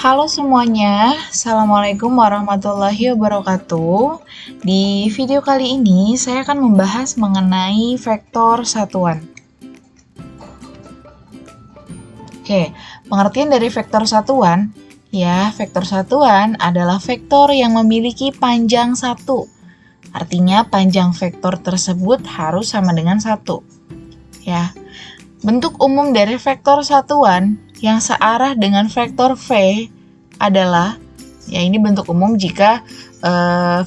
Halo semuanya, Assalamualaikum warahmatullahi wabarakatuh. Di video kali ini saya akan membahas mengenai vektor satuan. Oke, pengertian dari vektor satuan, ya vektor satuan adalah vektor yang memiliki panjang 1. Artinya panjang vektor tersebut harus sama dengan 1. Ya, bentuk umum dari vektor satuan yang searah dengan vektor V adalah, ya ini bentuk umum jika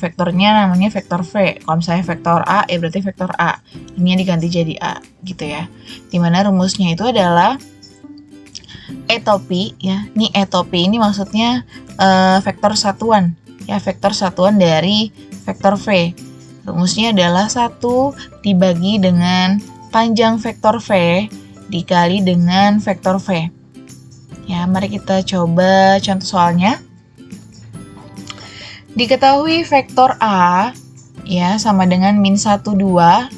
vektornya namanya vektor V. Kalau misalnya vektor A, ya berarti vektor A. Ini diganti jadi A, gitu ya. Dimana rumusnya itu adalah etopi, ya. Ini etopi ini maksudnya vektor satuan, ya vektor satuan dari vektor V. Rumusnya adalah 1 dibagi dengan panjang vektor V dikali dengan vektor V. Ya, mari kita coba contoh soalnya. Diketahui vektor A ya sama dengan min 1, 2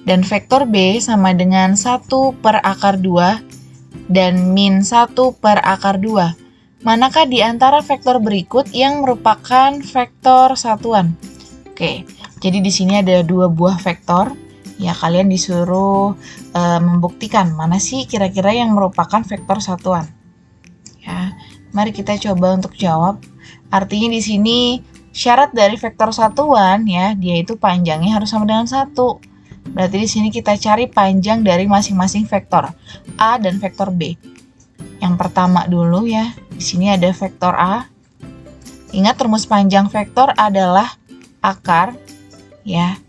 dan vektor B sama dengan 1 per akar 2 dan min 1 per akar 2. Manakah di antara vektor berikut yang merupakan vektor satuan? Oke, jadi di sini ada 2 buah vektor. Ya, kalian disuruh membuktikan mana sih kira-kira yang merupakan vektor satuan. Ya, mari kita coba untuk jawab. Artinya di sini syarat dari vektor satuan ya, dia itu panjangnya harus sama dengan 1. Berarti di sini kita cari panjang dari masing-masing vektor A dan vektor B. Yang pertama dulu ya, di sini ada vektor A. Ingat rumus panjang vektor adalah akar ya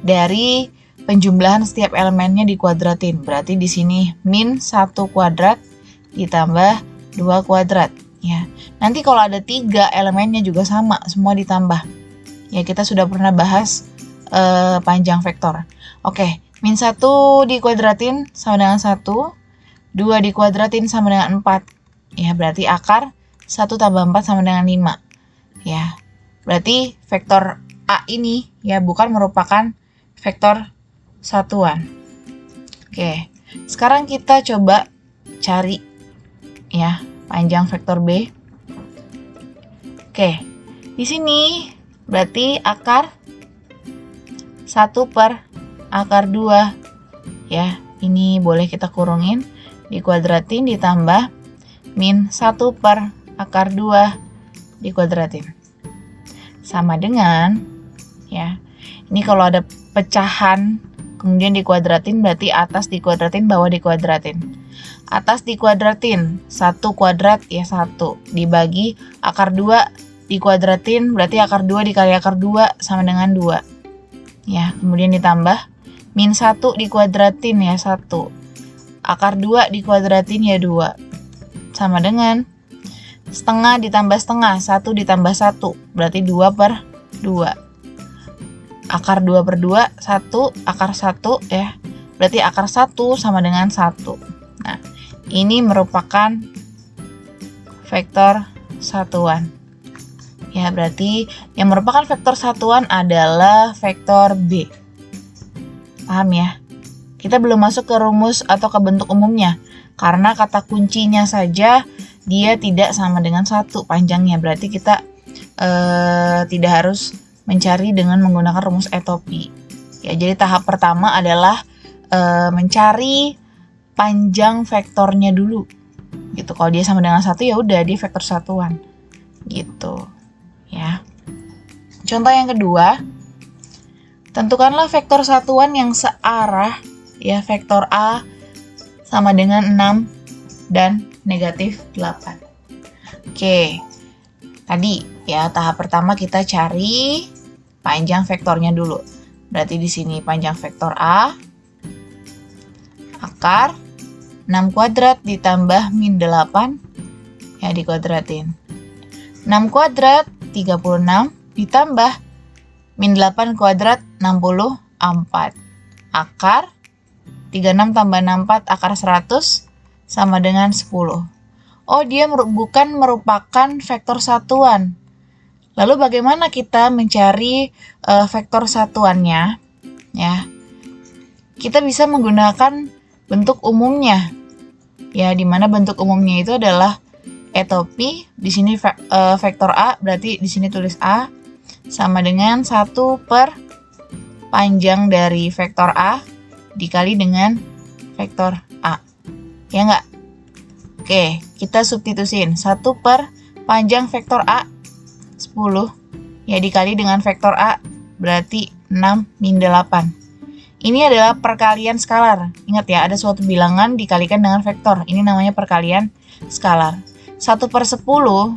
dari penjumlahan setiap elemennya dikuadratin. Berarti di sini min 1 kuadrat ditambah 2 kuadrat. Ya. Nanti kalau ada 3 elemennya juga sama, semua ditambah. Ya, kita sudah pernah bahas panjang vektor. Oke, min 1 dikuadratin sama dengan 1, 2 dikuadratin sama dengan 4. Ya, berarti akar 1 tambah 4 sama dengan 5. Ya, berarti vektor A ini ya bukan merupakan vektor satuan. Oke, sekarang kita coba cari ya panjang vektor B. Oke, di sini berarti akar 1 per akar 2 ya, ini boleh kita kurungin, dikuadratin ditambah min 1 per akar 2 dikuadratin sama dengan ya, ini kalau ada pecahan kemudian dikuadratin berarti atas dikuadratin, bawah dikuadratin. Atas dikuadratin 1 kuadrat ya 1 dibagi akar 2 dikuadratin berarti akar 2 dikali akar 2 sama dengan 2. Ya, kemudian ditambah min 1 dikuadratin ya 1. Akar 2 dikuadratin ya 2. Sama dengan setengah ditambah setengah, 1 ditambah 1 berarti 2 per 2. Akar 2 per 2, 1, akar 1 ya. Berarti akar 1 sama dengan 1. Nah, ini merupakan vektor satuan. Ya, berarti yang merupakan vektor satuan adalah vektor B. Paham ya? Kita belum masuk ke rumus atau ke bentuk umumnya. Karena kata kuncinya saja dia tidak sama dengan 1 panjangnya. Berarti kita tidak harus mencari dengan menggunakan rumus etopi. Ya, jadi tahap pertama adalah mencari panjang vektornya dulu. Gitu. Kalau dia sama dengan 1 ya udah dia vektor satuan. Gitu. Ya. Contoh yang kedua, tentukanlah vektor satuan yang searah ya, vektor A sama dengan 6 dan negatif 8. Oke. Tadi ya tahap pertama kita cari panjang vektornya dulu. Berarti di sini panjang vektor A akar 6 kuadrat ditambah min 8 ya dikuadratin. 6 kuadrat 36 ditambah min 8 kuadrat 64. Akar 36 tambah 64 akar 100 sama dengan 10. Oh, dia bukan merupakan vektor satuan. Lalu bagaimana kita mencari vektor satuannya? Ya, kita bisa menggunakan bentuk umumnya. Ya, di mana bentuk umumnya itu adalah topi, di sini vektor A, berarti di sini tulis A, sama dengan 1 per panjang dari vektor A dikali dengan vektor A. Ya nggak? Oke, kita substitusin. 1 per panjang vektor A, 10, ya dikali dengan vektor A, berarti 6 min 8. Ini adalah perkalian skalar. Ingat ya, ada suatu bilangan dikalikan dengan vektor. Ini namanya perkalian skalar. 1 per 10,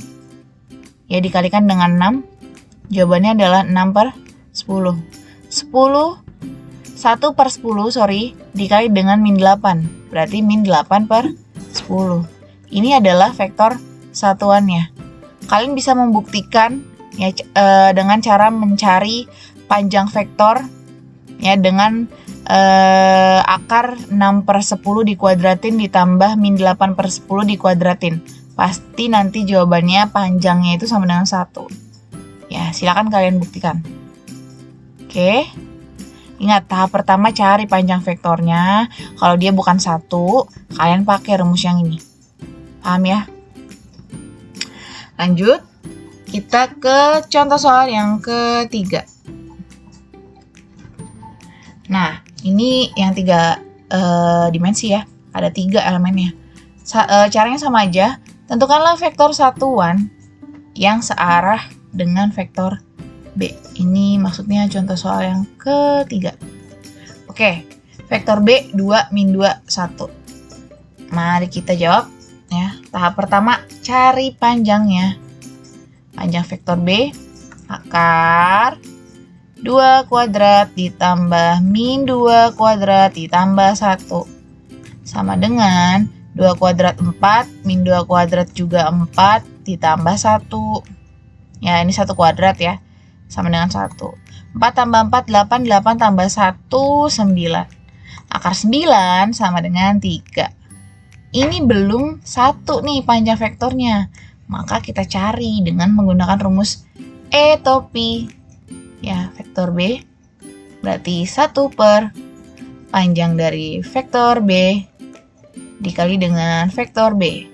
ya dikalikan dengan 6. Jawabannya adalah 6 per 10. 1 per 10, dikali dengan min 8. Berarti min 8 per 10. Ini adalah vektor satuannya. Kalian bisa membuktikan ya dengan cara mencari panjang vektor ya dengan akar 6 per 10 dikuadratin ditambah min 8 per 10 dikuadratin. Pasti nanti jawabannya panjangnya itu sama dengan 1. Ya, silakan kalian buktikan. Oke. Ingat, tahap pertama cari panjang vektornya. Kalau dia bukan 1, kalian pakai rumus yang ini. Paham ya? Lanjut. Kita ke contoh soal yang ketiga. Nah, ini yang 3 dimensi ya. Ada 3 elemennya. Caranya sama aja. Tentukanlah vektor satuan yang searah dengan vektor B. Ini maksudnya contoh soal yang ketiga. Oke, vektor B 2 min 2 1. Mari kita jawab ya. Tahap pertama cari panjangnya. Panjang vektor B akar 2 kuadrat ditambah min 2 kuadrat ditambah 1 sama dengan 2 kuadrat 4 min 2 kuadrat juga 4 ditambah 1. Ya, ini 1 kuadrat ya. Sama dengan 1. 4 tambah 4, 8. 8 tambah 1, 9. Akar 9 sama dengan 3. Ini belum 1 nih panjang vektornya. Maka kita cari dengan menggunakan rumus E topi. Ya, vektor B berarti 1 per panjang dari vektor B dikali dengan vektor B.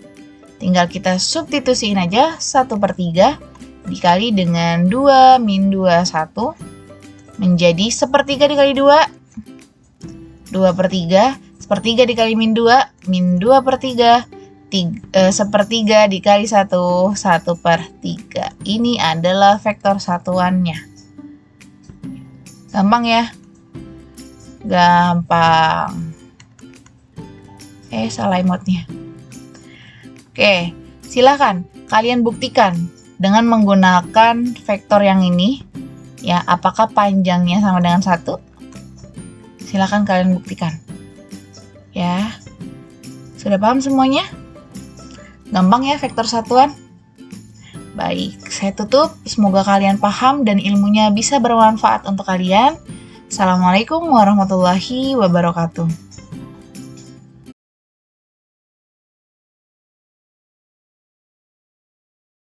Tinggal kita substitusiin aja 1 per 3 dikali dengan 2 min 2 1 menjadi sepertiga dikali 2. 2 per 3, sepertiga dikali min 2, min 2 per 3, sepertiga dikali 1, 1 per 3. Ini adalah vektor satuannya. Gampang ya? Gampang. Salah emotnya. Oke, silahkan kalian buktikan dengan menggunakan vektor yang ini. Ya, apakah panjangnya sama dengan 1? Silahkan kalian buktikan. Ya, sudah paham semuanya? Gampang ya vektor satuan? Baik, saya tutup. Semoga kalian paham dan ilmunya bisa bermanfaat untuk kalian. Assalamualaikum warahmatullahi wabarakatuh.